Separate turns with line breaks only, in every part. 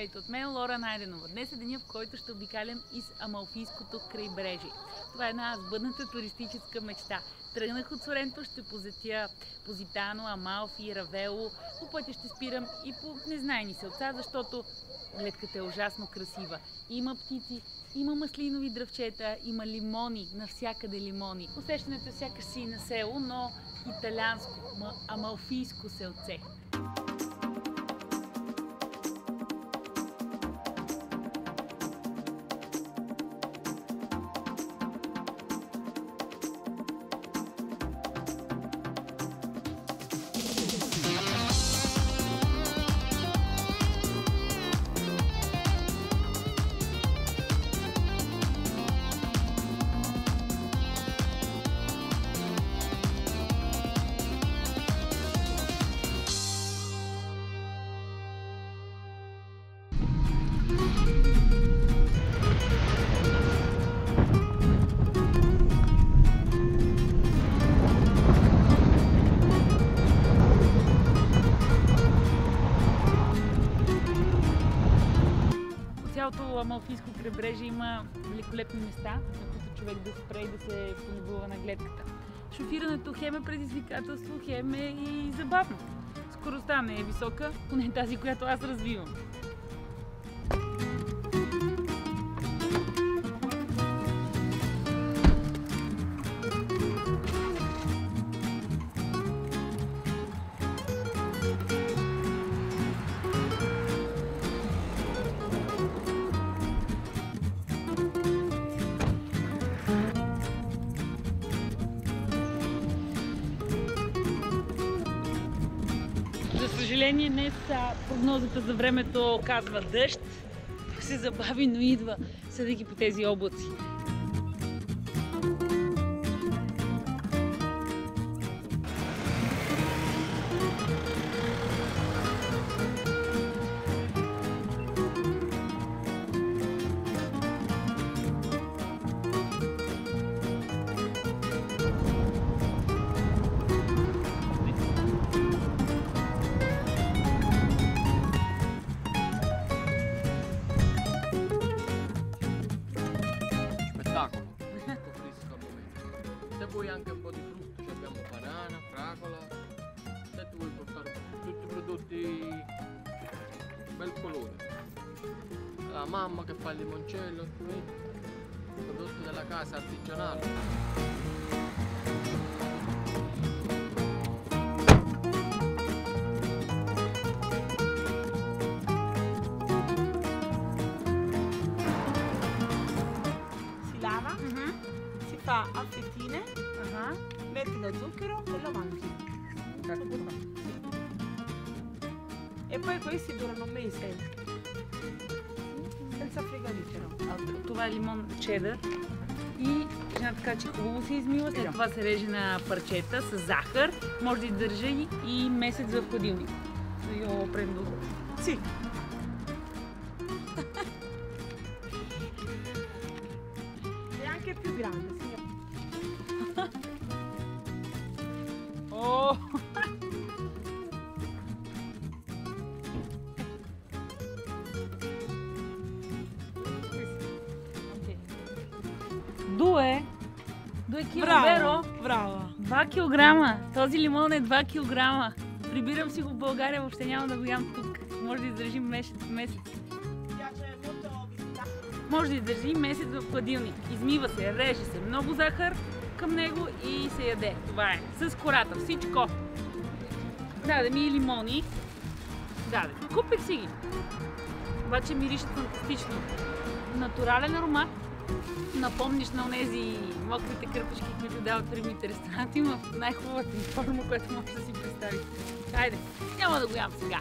Здравейте от мен, Лора Найденова. Днес е деня, в който ще обикалям из Амалфийското крайбрежие. Това е една сбъдната туристическа мечта. Тръгнах от Соренто, ще посетя Позитано, Амалфи, Равело. По пътя ще спирам и по незнайни селца, защото гледката е ужасно красива. Има птици, има маслинови дръвчета, има лимони, навсякъде лимони. Усещането сякаш си на село, но италианско, амалфийско селце. Цялото Амалфийско крайбрежие има великолепни места, на които човек да спре и да се полюбува на гледката. Шофирането хем е предизвикателство, хем е и забавно. Скоростта не е висока, поне тази, която аз развивам. За съжаление, днес прогнозата за времето казва дъжд. Се забави, но идва, съдейки по тези облаци.
Se vuoi anche un po' di frutta, abbiamo banana, fragola, se tu vuoi portare tutti i prodotti bel colore. La mamma che fa il limoncello, vedi? Prodotti della casa artigianale.
Si lava, si fa a fettine, metti lo zucchero e lo mangi. E poi questi durano un mese, senza frigorifero.
Това е лимон чедър и жена така, че хубаво се измива, след това се реже на парчета с захар, може да издържа и месец в хладилник. Io prendo.
Sì. È anche più grande, signora.
Oh! Due kg,
Bravo, brava.
2 килограма. Този лимон е 2 килограма. Прибирам си го в България, въобще няма да го ям тук. Може да издържи месец. Може да издържи месец в хладилник. Измива се, реже се, много захар към него и се яде. Това е. С кората, всичко. Даде ми и лимони. Даде. Купих си ги. Обаче миришат фантастично. Натурален аромат. Напомниш на онези мокрите кърпички, които дават в рибните ресторанти, в най-хубавата форма, която може да си представите. Хайде, няма да го ям сега.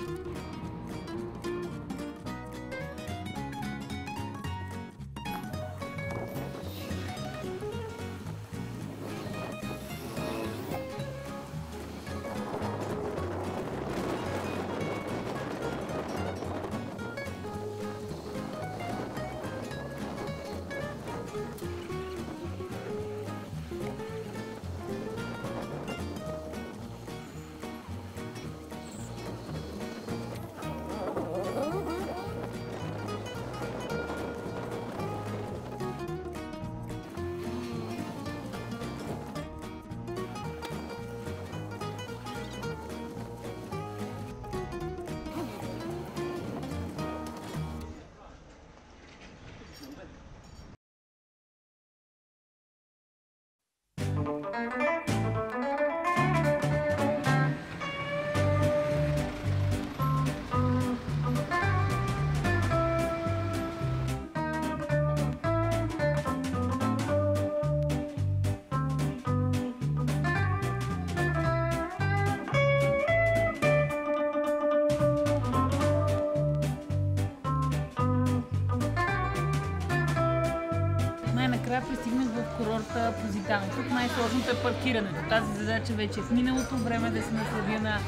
накрая пристигнах в курорта Позитано. Тук най-сложното е паркирането. Тази задача вече е в миналото време да се насладя на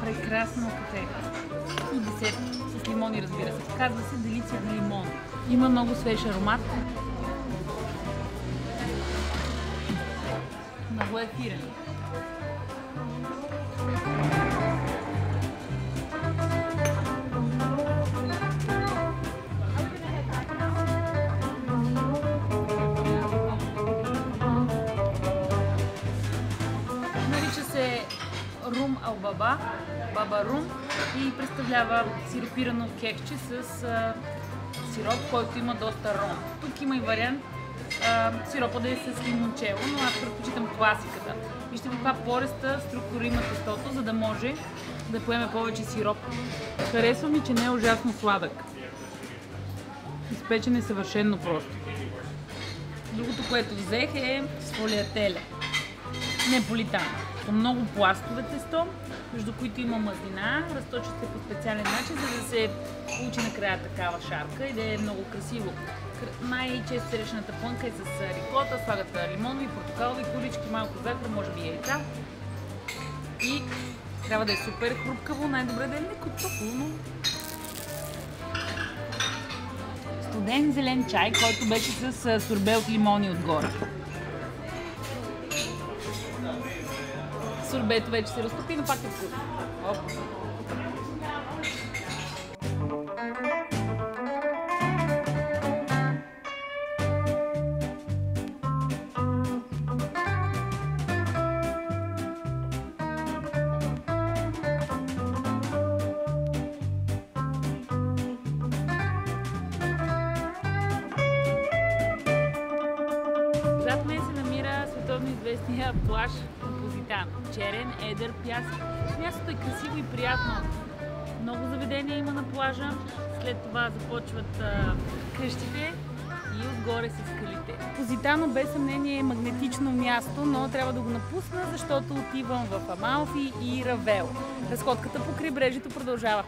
прекрасно кафе. И десерт с лимони, разбира се. Казва се делиция на лимон. Има много свеж аромат. Много ефирен. Нарича се Рум ал Баба, Баба Рум и представлява сиропирано кекче с сироп, който има доста ром. Тук има и вариант сиропа да е с лимончело, но аз предпочитам класиката. Вижте каква пореста структура има тестото, за да може да поеме повече сироп. Харесва ми, че не е ужасно сладък. Изпечен е съвършенно просто. Другото, което взех е сфолиателе. Неаполитано. Много пластове тесто, между които има мазнина, разточат се по специален начин, за да се получи накрая такава шарка и да е много красиво. Най-често срещаната плънка е с рикота, слагат лимонови, портокалови колички, малко захар, може би яйца. И трябва да е супер хрупкаво, най-добре да е леко топло, но... Студен зелен чай, който беше с сорбе от лимони отгоре. Сорбето вече се разтопи, но пак е вкусно. Зад мен се намира световно известния плаж Позитано. Черен, едър пясък. Мястото е красиво и приятно. Много заведения има на плажа. След това започват къщите и отгоре са скалите. Позитано без съмнение е магнетично място, но трябва да го напусна, защото отивам в Амалфи и Равел. Разходката по крайбрежието продължава.